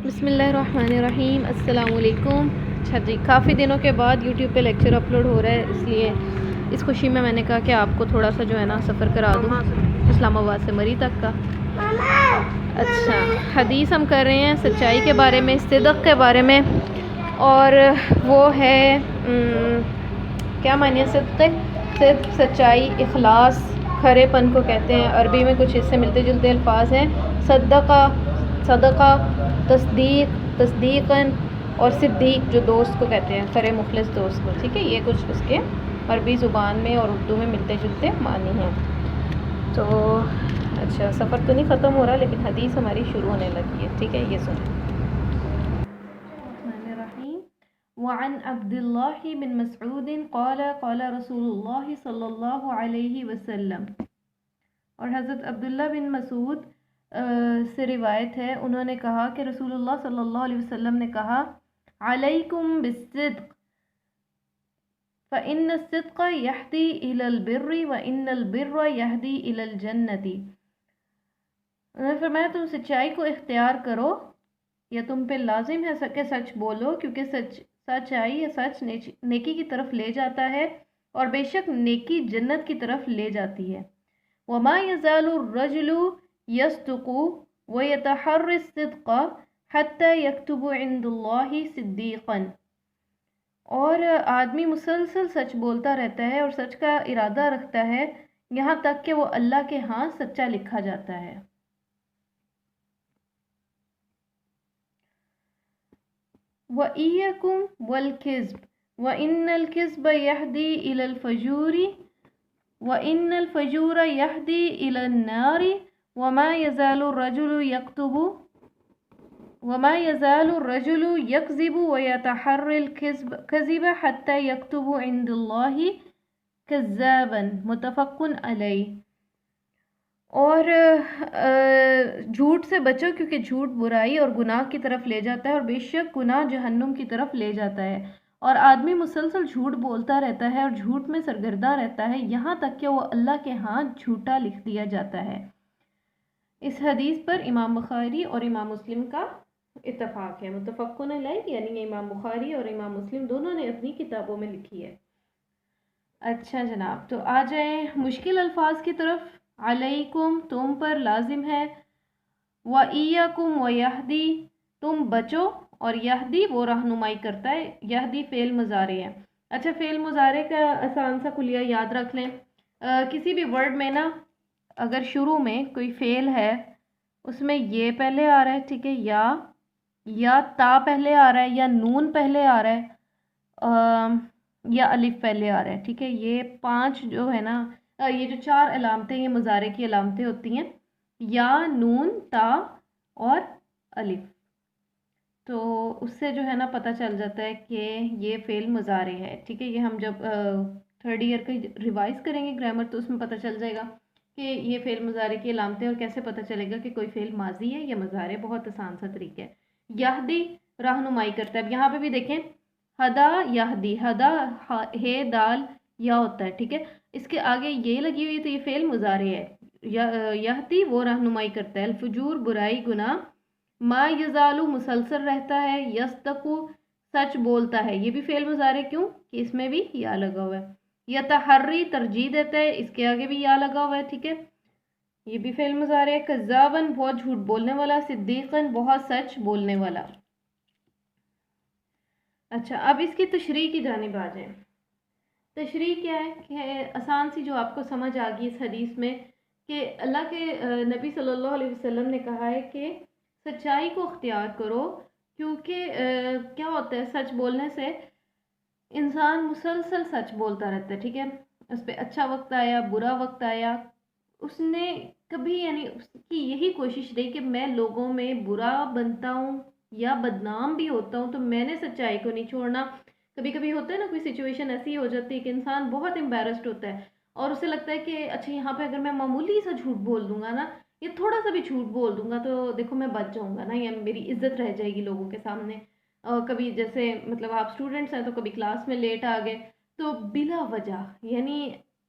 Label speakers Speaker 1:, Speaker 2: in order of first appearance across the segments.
Speaker 1: بسم اللہ الرحمن الرحیم، السلام علیکم۔ اچھا جی، کافی دنوں کے بعد یوٹیوب پہ لیکچر اپلوڈ ہو رہا ہے، اس لیے اس خوشی میں نے کہا کہ آپ کو تھوڑا سا جو ہے نا سفر کرا دوں اسلام آباد سے مری تک کا۔ اچھا، حدیث ہم کر رہے ہیں سچائی کے بارے میں، صدق کے بارے میں، اور وہ ہے کیا معنی ہے صدق؟ صدق سچائی، اخلاص، کھرے پن کو کہتے ہیں۔ عربی میں کچھ اس سے ملتے جلتے الفاظ ہیں، صدقہ، صدقہ، تصدیق، تصدیقاً، اور صدیق جو دوست کو کہتے ہیں، کھرے مخلص دوست کو، ٹھیک ہے۔ یہ کچھ اس کے عربی زبان میں اور اردو میں ملتے جلتے معنی ہیں۔ تو اچھا، سفر تو نہیں ختم ہو رہا لیکن حدیث ہماری شروع ہونے لگی ہے، ٹھیک ہے، یہ سنیں۔ الرحمن الرحیم۔ وعن عبد اللہ بن مسعود قال قال رسول اللہ صلی اللہ علیہ وسلم، اور حضرت عبداللہ بن مسعود سے روایت ہے، انہوں نے کہا کہ رسول اللہ صلی اللہ علیہ وسلم نے کہا، علیکم بالصدق فإن الصدق يهدي إلى البر وإن البر يهدي إلى الجنة۔ انہوں نے فرمایا تم سچائی کو اختیار کرو، یا تم پہ لازم ہے کہ سچ بولو، کیونکہ سچائی یا سچ نیکی کی طرف لے جاتا ہے، اور بے شک نیکی جنت کی طرف لے جاتی ہے۔ وما يزال الرجل يصدق ويتحرى الصدق حتى يكتب عند الله صديقا، اور آدمی مسلسل سچ بولتا رہتا ہے اور سچ کا ارادہ رکھتا ہے یہاں تک کہ وہ اللہ کے ہاں سچا لکھا جاتا ہے۔ وَإِيَّكُمْ وَالْكِذْبَ وَإِنَّ الْكِذْبَ يَهْدِي إِلَى الْفُجُورِ وَإِنَّ الْفُجُورَ يَهْدِي إِلَى النَّارِ وَمَا يَزَالُ الرَّجُلُ يَكْذِبُ وَيَتَحَرَّى الْكَذِبَ حَتَّى يَكْتُبَ عِندَ اللَّهِ كَذَّابًا، متفق علیہ۔ اور جھوٹ سے بچو، کیونکہ جھوٹ برائی اور گناہ کی طرف لے جاتا ہے، اور بے شک گناہ جہنم کی طرف لے جاتا ہے۔ اور آدمی مسلسل جھوٹ بولتا رہتا ہے اور جھوٹ میں سرگردہ رہتا ہے یہاں تک کہ وہ اللہ کے ہاں جھوٹا لکھ دیا جاتا ہے۔ اس حدیث پر امام بخاری اور امام مسلم کا اتفاق ہے، متفق علیہ، یعنی امام بخاری اور امام مسلم دونوں نے اپنی کتابوں میں لکھی ہے۔ اچھا جناب، تو آ جائیں مشکل الفاظ کی طرف۔ علیکم تم پر لازم ہے، وَإِيَّكُمْ وَيَهْدِي تم بچو، اور یہدی وہ رہنمائی کرتا ہے، یہدی فعل مضارع ہے۔ اچھا، فعل مضارع کا آسان سا کلیہ یاد رکھ لیں، کسی بھی ورڈ میں نا اگر شروع میں کوئی فعل ہے اس میں یہ پہلے آ رہا ہے، ٹھیک ہے، یا تا پہلے آ رہا ہے، یا نون پہلے آ رہا ہے، یا الف پہلے آ رہا ہے، ٹھیک ہے، یہ پانچ جو ہے نا، یہ جو چار علامتیں یہ مضارع کی علامتیں ہوتی ہیں، یا، نون، تا اور الف۔ تو اس سے جو ہے نا پتہ چل جاتا ہے کہ یہ فعل مضارع ہے، ٹھیک ہے۔ یہ ہم جب تھرڈ ایئر کا ریوائز کریں گے گرامر تو اس میں پتہ چل جائے گا کہ یہ فعل مضارع کی علامتیں، اور کیسے پتہ چلے گا کہ کوئی فعل ماضی ہے یا مضارع، بہت آسان سا طریقہ ہے۔ یہدی رہنمائی کرتا ہے، اب یہاں پہ بھی دیکھیں، ہدا یہدی، ہدا ہے دال یا ہوتا ہے، ٹھیک ہے، اس کے آگے یہ لگی ہوئی تو یہ فعل مضارع ہے۔ یہدی وہ رہنمائی کرتا ہے، الفجور برائی گناہ، ما یزالو مسلسل رہتا ہے، یصدقو سچ بولتا ہے، یہ بھی فعل مضارع، کیوں کہ اس میں بھی یا لگا ہوا ہے۔ یتحری ترجیح دیتا ہے، اس کے آگے بھی یا لگا ہوا ہے، ٹھیک ہے، یہ بھی فعل مضارع ہے۔ کذابن بہت جھوٹ بولنے والا، صدیقن بہت سچ بولنے والا۔ اچھا، اب اس کی تشریح کی جانب آ جائیں۔ تشریح کیا ہے کہ آسان سی جو آپ کو سمجھ آ گئی اس حدیث میں، کہ اللہ کے نبی صلی اللہ علیہ وسلم نے کہا ہے کہ سچائی کو اختیار کرو، کیونکہ کیا ہوتا ہے سچ بولنے سے انسان مسلسل سچ بولتا رہتا ہے، ٹھیک ہے، اس پہ اچھا وقت آیا، برا وقت آیا، اس نے کبھی، یعنی اس کی یہی کوشش رہی کہ میں لوگوں میں برا بنتا ہوں یا بدنام بھی ہوتا ہوں تو میں نے سچائی کو نہیں چھوڑنا۔ کبھی کبھی ہوتا ہے نا، کوئی سچویشن ایسی ہو جاتی ہے کہ انسان بہت امبیرسڈ ہوتا ہے اور اسے لگتا ہے کہ اچھا یہاں پہ اگر میں معمولی سا جھوٹ بول دوں گا نا، یہ تھوڑا سا بھی جھوٹ بول دوں گا تو دیکھو میں بچ جاؤں گا نا، یا میری عزت رہ جائے گی لوگوں کے سامنے۔ کبھی جیسے مطلب آپ اسٹوڈنٹس ہیں تو کبھی کلاس میں لیٹ آ گئے تو بلا وجہ، یعنی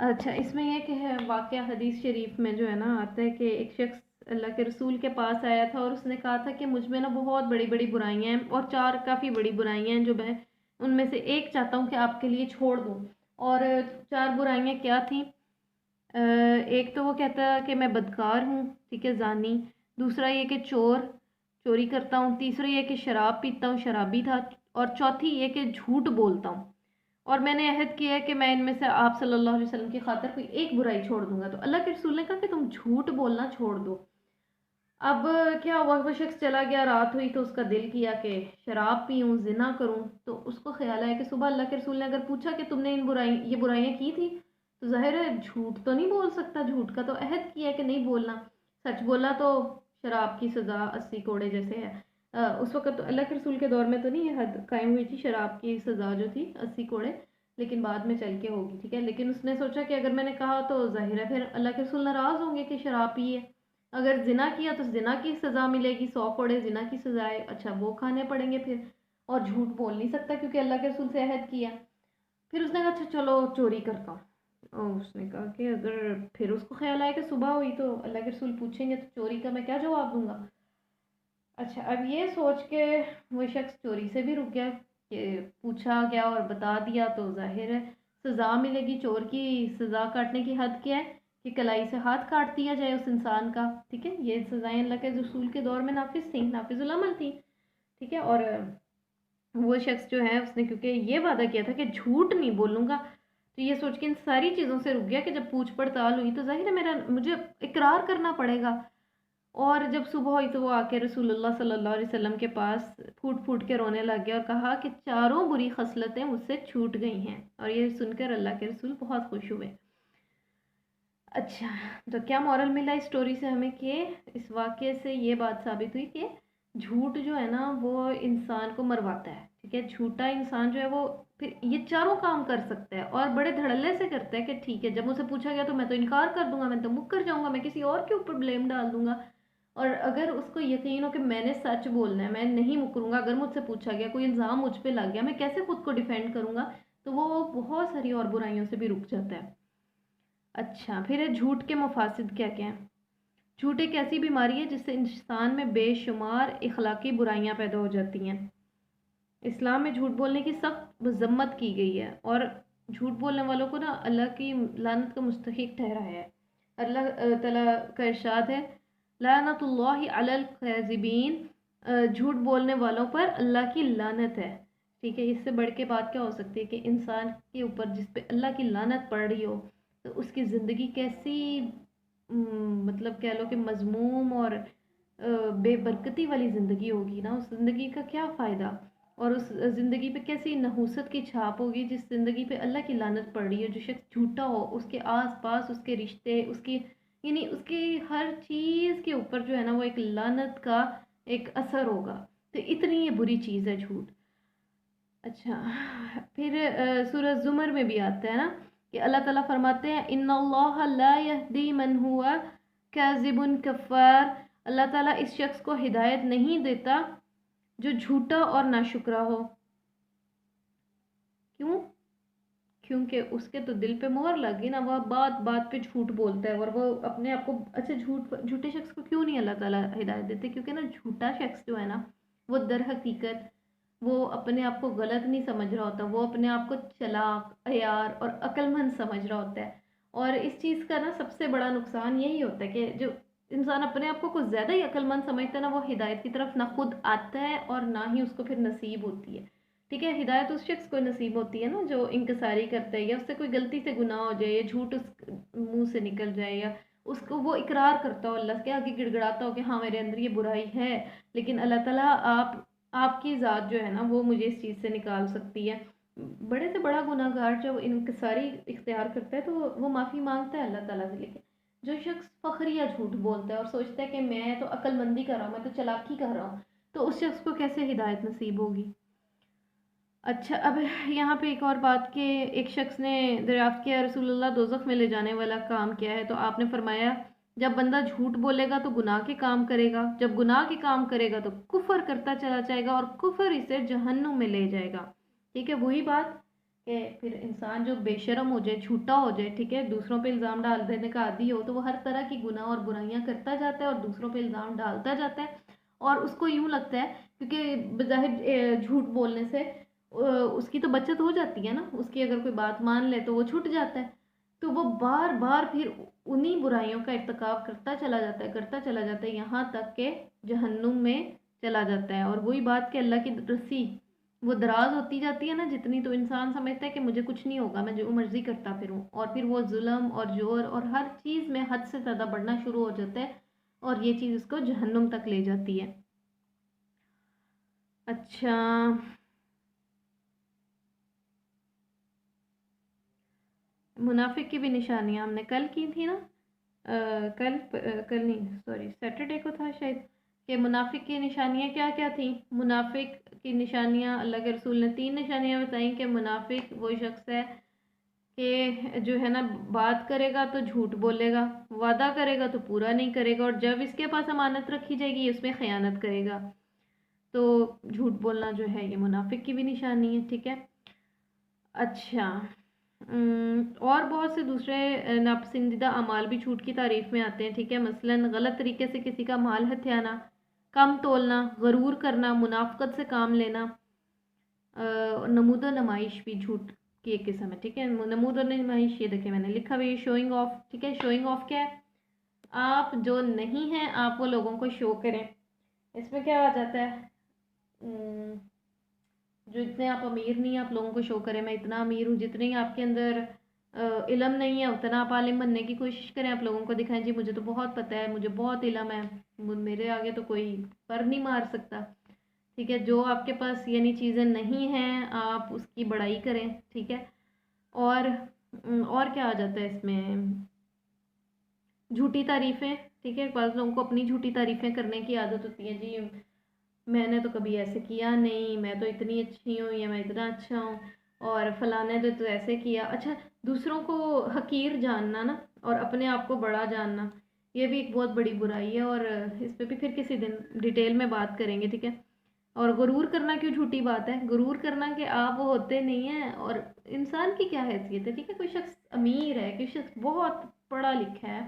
Speaker 1: اچھا، اس میں یہ کہ ہے واقعہ حدیث شریف میں جو ہے نا آتا ہے کہ ایک شخص اللہ کے رسول کے پاس آیا تھا اور اس نے کہا تھا کہ مجھ میں نا بہت بڑی بڑی برائیاں ہیں اور چار کافی بڑی برائیاں ہیں جو میں ان میں سے ایک چاہتا ہوں کہ آپ کے لیے چھوڑ دوں. اور چار برائیاں کیا تھیں؟ ایک تو وہ کہتا ہے کہ میں بدکار ہوں، ٹھیک ہے، زانی. دوسرا یہ کہ چوری کرتا ہوں. تیسرا یہ کہ شراب پیتا ہوں، شرابی تھا. اور چوتھی یہ کہ جھوٹ بولتا ہوں. اور میں نے عہد کیا ہے کہ میں ان میں سے آپ صلی اللہ علیہ وسلم کی خاطر کوئی ایک برائی چھوڑ دوں گا. تو اللہ کے رسول نے کہا کہ تم جھوٹ بولنا چھوڑ دو. اب کیا ہوا، وہ شخص چلا گیا، رات ہوئی تو اس کا دل کیا کہ شراب پیوں، زنا کروں. تو اس کو خیال آیا کہ صبح اللہ کے رسول نے اگر پوچھا کہ تم نے یہ برائیاں کی تھی تو ظاہر ہے جھوٹ تو نہیں بول سکتا، جھوٹ کا تو عہد کیا ہے کہ نہیں بولنا. سچ بولا تو شراب کی سزا 80 کوڑے جیسے ہے. اس وقت تو اللہ کے رسول کے دور میں تو نہیں یہ حد قائم ہوئی تھی، شراب کی سزا جو تھی 80 کوڑے، لیکن بعد میں چل کے ہوگی، ٹھیک ہے. لیکن اس نے سوچا کہ اگر میں نے کہا تو ظاہر ہے پھر اللہ کے رسول ناراض ہوں گے کہ شراب پیے. اگر زنا کیا تو زنا کی سزا ملے گی، 100 کوڑے زنا کی سزائے، اچھا وہ کھانے پڑیں گے پھر. اور جھوٹ بول نہیں سکتا کیونکہ اللہ کے رسول سے عہد کیا. پھر اس نے کہا اچھا چلو چوری کرتا ہوں. اور اس نے کہا کہ اگر پھر اس کو خیال آیا کہ صبح ہوئی تو اللہ کے رسول پوچھیں گے تو چوری کا میں کیا جواب دوں گا. اچھا، اب یہ سوچ کے وہ شخص چوری سے بھی رک گیا کہ پوچھا گیا اور بتا دیا تو ظاہر ہے سزا ملے گی. چور کی سزا کاٹنے کی حد کیا ہے کہ کلائی سے ہاتھ کاٹ دیا جائے اس انسان کا، ٹھیک ہے. یہ سزائیں اللہ کے رسول کے دور میں نافذ تھیں، نافذ العمل تھیں، ٹھیک ہے. اور وہ شخص جو ہے اس نے کیونکہ یہ وعدہ کیا تھا کہ جھوٹ نہیں بولوں گا تو یہ سوچ کے ان ساری چیزوں سے رک گیا کہ جب پوچھ پڑتال ہوئی تو ظاہر ہے مجھے اقرار کرنا پڑے گا. اور جب صبح ہوئی تو وہ آ کے رسول اللہ صلی اللہ علیہ وسلم کے پاس پھوٹ پھوٹ کے رونے لگ گیا اور کہا کہ چاروں بری خصلتیں مجھ سے چھوٹ گئی ہیں. اور یہ سن کر اللہ کے رسول بہت خوش ہوئے. اچھا، تو کیا مورل ملا اس سٹوری سے ہمیں کہ اس واقعے سے یہ بات ثابت ہوئی کہ جھوٹ جو ہے نا وہ انسان کو مرواتا ہے، ٹھیک ہے. جھوٹا انسان جو ہے وہ پھر یہ چاروں کام کر سکتا ہے اور بڑے دھڑلے سے کرتا ہے کہ ٹھیک ہے جب مجھ سے پوچھا گیا تو میں تو انکار کر دوں گا، میں تو مکر جاؤں گا، میں کسی اور کے اوپر بلیم ڈال دوں گا. اور اگر اس کو یقین ہو کہ میں نے سچ بولنا ہے، میں نہیں مکروں گا، اگر مجھ سے پوچھا گیا کوئی الزام مجھ پہ لگ گیا، میں کیسے خود کو ڈیفینڈ کروں گا، تو وہ بہت ساری اور برائیوں سے بھی رک جاتا ہے. اچھا، پھر ہے جھوٹ کے مفاسد کیا کیا ہیں. جھوٹ ایک ایسی بیماری ہے جس سے انسان میں بے شمار اخلاقی برائیاں پیدا ہو جاتی ہیں. اسلام میں جھوٹ بولنے کی سخت مذمت کی گئی ہے اور جھوٹ بولنے والوں کو نا اللہ کی لعنت کا مستحق ٹھہرایا ہے. اللہ تعالیٰ کا ارشاد ہے لعنت اللہ علی الکاذبین، جھوٹ بولنے والوں پر اللہ کی لعنت ہے، ٹھیک ہے. اس سے بڑھ کے بات کیا ہو سکتی ہے کہ انسان کے اوپر جس پہ اللہ کی لعنت پڑ رہی ہو تو اس کی زندگی کیسی مطلب کہہ لو کہ مذموم اور بے برکتی والی زندگی ہوگی نا. اس زندگی کا کیا فائدہ، اور اس زندگی پہ کیسی نحوست کی چھاپ ہوگی جس زندگی پہ اللہ کی لعنت پڑ رہی ہے. جو شخص جھوٹا ہو اس کے آس پاس اس کے رشتے، اس کی یعنی اس کی ہر چیز کے اوپر جو ہے نا وہ ایک لعنت کا ایک اثر ہوگا. تو اتنی یہ بری چیز ہے جھوٹ. اچھا، پھر سورہ زمر میں بھی آتا ہے نا کہ اللہ تعالیٰ فرماتے ہیں ان اللہ لا یہدی من ہوا کاذب کفار، اللہ تعالیٰ اس شخص کو ہدایت نہیں دیتا جو جھوٹا اور ناشکرا ہو. کیوں؟ کیونکہ اس کے تو دل پہ مہر لگ گئی نا، وہ بات بات پہ جھوٹ بولتا ہے اور وہ اپنے آپ کو اچھا جھوٹے شخص کو کیوں نہیں اللہ تعالیٰ ہدایت دیتے؟ کیونکہ نا جھوٹا شخص جو ہے نا وہ در حقیقت وہ اپنے آپ کو غلط نہیں سمجھ رہا ہوتا، وہ اپنے آپ کو چلاک، عیار اور عقل مند سمجھ رہا ہوتا ہے. اور اس چیز کا نا سب سے بڑا نقصان یہی ہوتا ہے کہ جو انسان اپنے آپ کو کچھ زیادہ ہی عقل مند سمجھتا ہے نا وہ ہدایت کی طرف نہ خود آتا ہے اور نہ ہی اس کو پھر نصیب ہوتی ہے. ٹھیک ہے، ہدایت اس شخص کو نصیب ہوتی ہے نا جو انکساری کرتا ہے یا اس سے کوئی غلطی سے گناہ ہو جائے یا جھوٹ اس منہ سے نکل جائے یا اس کو وہ اقرار کرتا ہو اللہ کے آگے گڑ گڑاتا ہو کہ ہاں میرے اندر یہ برائی ہے لیکن اللہ تعالیٰ آپ کی ذات جو ہے نا وہ مجھے اس چیز سے نکال سکتی ہے. بڑے سے بڑا گناہ گار جب انکساری اختیار کرتا ہے تو وہ معافی مانگتا ہے اللہ تعالیٰ سے. لیکن جو شخص فخر یا جھوٹ بولتا ہے اور سوچتا ہے کہ میں تو عقل مندی کر رہا ہوں، میں تو چلاکی کر رہا ہوں، تو اس شخص کو کیسے ہدایت نصیب ہوگی. اچھا، اب یہاں پہ ایک اور بات کہ ایک شخص نے دریافت کیا رسول اللہ دوزخ میں لے جانے والا کام کیا ہے؟ تو آپ نے فرمایا جب بندہ جھوٹ بولے گا تو گناہ کے کام کرے گا، جب گناہ کے کام کرے گا تو کفر کرتا چلا جائے گا اور کفر اسے جہنم میں لے جائے گا. ٹھیک ہے، وہی بات کہ پھر انسان جو بے شرم ہو جائے، جھوٹا ہو جائے، ٹھیک ہے، دوسروں پہ الزام ڈال دینے کا عادی ہو، تو وہ ہر طرح کی گناہ اور برائیاں کرتا جاتا ہے اور دوسروں پہ الزام ڈالتا جاتا ہے، اور اس کو یوں لگتا ہے کیونکہ بظاہر جھوٹ بولنے سے اس کی تو بچت ہو جاتی ہے نا، اس کی اگر کوئی بات مان لے تو وہ چھٹ جاتا ہے، تو وہ بار بار پھر انہی برائیوں کا ارتکاب کرتا چلا جاتا ہے یہاں تک کہ جہنم میں چلا جاتا ہے۔ اور وہی بات کہ اللہ کی رسی وہ دراز ہوتی جاتی ہے نا جتنی، تو انسان سمجھتا ہے کہ مجھے کچھ نہیں ہوگا، میں جو مرضی کرتا پھروں، اور پھر وہ ظلم اور جور اور ہر چیز میں حد سے زیادہ بڑھنا شروع ہو جاتا ہے، اور یہ چیز اس کو جہنم تک لے جاتی ہے۔ اچھا، منافق کی بھی نشانیاں ہم نے کل کی تھی نا، کل نہیں، سوری سیٹرڈے کو تھا شاید، کہ منافق کی نشانیاں کیا کیا تھیں۔ منافق کی نشانیاں اللہ کے رسول نے 3 نشانیاں بتائیں کہ منافق وہ شخص ہے کہ جو ہے نا بات کرے گا تو جھوٹ بولے گا، وعدہ کرے گا تو پورا نہیں کرے گا، اور جب اس کے پاس امانت رکھی جائے گی اس میں خیانت کرے گا۔ تو جھوٹ بولنا جو ہے یہ منافق کی بھی نشانی ہے، ٹھیک ہے۔ اچھا، اور بہت سے دوسرے ناپسندیدہ اعمال بھی جھوٹ کی تعریف میں آتے ہیں، ٹھیک ہے، مثلاً غلط طریقے سے کسی کا مال ہتھیانا، کم تولنا، غرور کرنا، منافقت سے کام لینا، نمود و نمائش بھی جھوٹ کی ایک قسم ہے، ٹھیک ہے۔ نمود و نمائش یہ دیکھیں میں نے لکھا ہوئی شوئنگ آف، ٹھیک ہے، شوئنگ آف کیا ہے؟ آپ جو نہیں ہیں آپ وہ لوگوں کو شو کریں۔ اس میں کیا آ جاتا ہے، جو اتنے آپ امیر نہیں آپ لوگوں کو شو کریں میں اتنا امیر ہوں، جتنے آپ کے اندر علم نہیں ہے اتنا آپ عالم بننے کی کوشش کریں، آپ لوگوں کو دکھائیں جی مجھے تو بہت پتہ ہے، مجھے بہت علم ہے، میرے آگے تو کوئی پر نہیں مار سکتا، ٹھیک ہے۔ جو آپ کے پاس یعنی چیزیں نہیں ہیں آپ اس کی بڑائی کریں، ٹھیک ہے۔ اور کیا آ جاتا ہے اس میں، جھوٹی تعریفیں، ٹھیک ہے، بعض لوگوں کو اپنی جھوٹی تعریفیں کرنے کی عادت ہوتی ہے، جی میں نے تو کبھی ایسے کیا نہیں، میں تو اتنی اچھی ہوں یا میں اتنا اچھا ہوں، اور فلاں نے تو ایسے کیا۔ اچھا، دوسروں کو حقیر جاننا نا اور اپنے آپ کو بڑا جاننا یہ بھی ایک بہت بڑی برائی ہے، اور اس پہ بھی پھر کسی دن ڈیٹیل میں بات کریں گے، ٹھیک ہے۔ اور غرور کرنا کیوں جھوٹی بات ہے؟ غرور کرنا کہ آپ وہ ہوتے نہیں ہیں، اور انسان کی کیا حیثیت ہے، ٹھیک ہے، کوئی شخص امیر ہے، کوئی شخص بہت پڑھا لکھا ہے،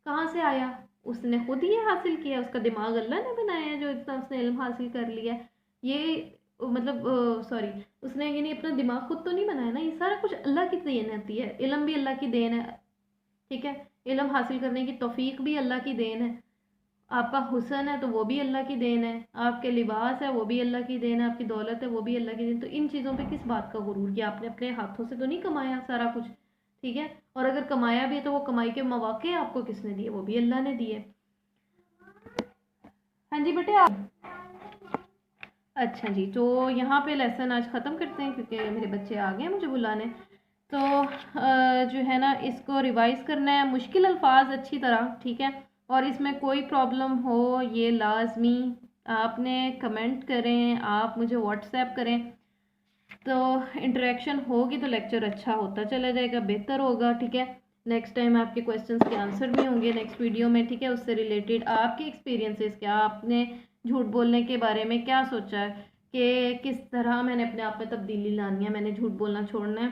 Speaker 1: کہاں سے آیا؟ اس نے خود ہی حاصل کیا، اس کا دماغ اللہ نے بنایا ہے جو اتنا اس نے علم حاصل کر لیا ہے، یہ مطلب سوری اس نے یعنی اپنا دماغ خود تو نہیں بنایا نا، یہ سارا کچھ اللہ کی دین آتی ہے، علم بھی اللہ کی دین ہے، ٹھیک ہے، علم حاصل کرنے کی توفیق بھی اللہ کی دین ہے، آپ کا حسن ہے تو وہ بھی اللہ کی دین ہے، آپ کے لباس ہے وہ بھی اللہ کی دین ہے، آپ کی دولت ہے وہ بھی اللہ کی دین، تو ان چیزوں پہ کس بات کا غرور کیا؟ آپ نے اپنے ہاتھوں سے تو نہیں کمایا سارا کچھ، ٹھیک ہے، اور اگر کمایا بھی ہے تو وہ کمائی کے مواقع آپ کو کس نے دیے؟ وہ بھی اللہ نے دیے۔ ہاں جی بیٹے آپ، اچھا جی، تو یہاں پہ لیسن آج ختم کرتے ہیں کیونکہ میرے بچے آ گئے ہیں مجھے بلانے، تو جو ہے نا اس کو ریوائز کرنا ہے، مشکل الفاظ اچھی طرح، ٹھیک ہے، اور اس میں کوئی پرابلم ہو یہ لازمی آپ نے کمنٹ کریں، آپ مجھے واٹس ایپ کریں، تو انٹریکشن ہوگی تو لیکچر اچھا ہوتا چلا جائے گا، بہتر ہوگا، ٹھیک ہے۔ نیکسٹ ٹائم آپ کے کویسچنس کے آنسر بھی ہوں گے نیکسٹ ویڈیو میں، ٹھیک ہے، اس سے ریلیٹڈ آپ کے ایکسپیرینسز کیا، آپ نے جھوٹ بولنے کے بارے میں کیا سوچا ہے کہ کس طرح میں نے اپنے آپ میں تبدیلی لانی ہے، میں نے جھوٹ بولنا چھوڑنا ہے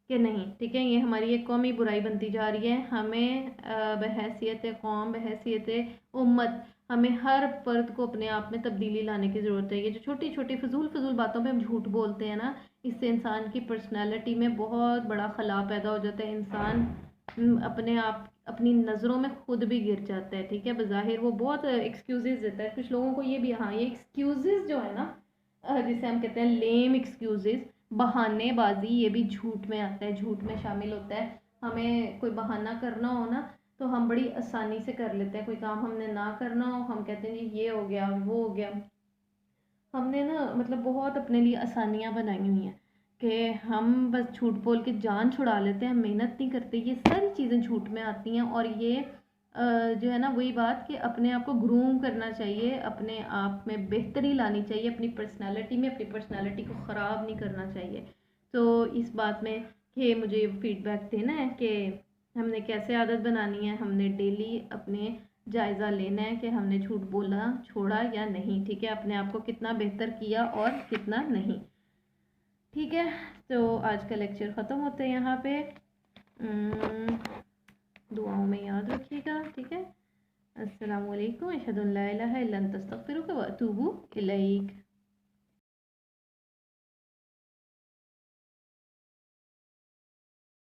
Speaker 1: کہ نہیں، ٹھیک ہے۔ یہ ہماری ایک قومی برائی بنتی جا رہی ہے، ہمیں بحیثیت قوم، بحیثیت امت، ہمیں ہر فرد کو اپنے آپ میں تبدیلی لانے کی ضرورت ہے۔ یہ جو چھوٹی چھوٹی فضول باتوں پہ ہم جھوٹ بولتے ہیں نا، اس سے انسان کی پرسنالٹی میں بہت بڑا خلا پیدا ہو جاتا ہے، انسان اپنے آپ اپنی نظروں میں خود بھی گر جاتا ہے، ٹھیک ہے۔ بظاہر وہ بہت ایکسکیوزز دیتا ہے، کچھ لوگوں کو یہ بھی، ہاں یہ ایکسکیوزز جو ہے نا جسے ہم کہتے ہیں لیم ایکسکیوزز، بہانے بازی، یہ بھی جھوٹ میں آتا ہے، جھوٹ میں شامل ہوتا ہے۔ ہمیں کوئی بہانہ کرنا ہو نا تو ہم بڑی آسانی سے کر لیتے ہیں، کوئی کام ہم نے نہ کرنا ہو ہم کہتے ہیں جی یہ ہو گیا وہ ہو گیا، ہم نے نا مطلب بہت اپنے لیے آسانیاں بنائی ہوئی ہیں کہ ہم بس جھوٹ بول کے جان چھڑا لیتے ہیں، ہم محنت نہیں کرتے، یہ ساری چیزیں جھوٹ میں آتی ہیں، اور یہ جو ہے نا وہی بات کہ اپنے آپ کو گروم کرنا چاہیے، اپنے آپ میں بہتری لانی چاہیے، اپنی پرسنالٹی میں اپنی پرسنالٹی کو خراب نہیں کرنا چاہیے۔ تو اس بات میں کہ مجھے فیڈ بیک دینا ہے کہ ہم نے کیسے عادت بنانی ہے، ہم نے ڈیلی اپنے جائزہ لینا ہے کہ ہم نے جھوٹ بولنا چھوڑا یا نہیں، ٹھیک ہے، اپنے آپ کو کتنا بہتر کیا اور کتنا نہیں۔ ٹھیک ہے، تو آج کا لیکچر ختم ہوتا ہے یہاں پہ. دعاؤں میں یاد رکھیے گا. ٹھیک ہے، السلام علیکم. اشہد ان لا الہ الا انت استغفرک و اتوب الیک.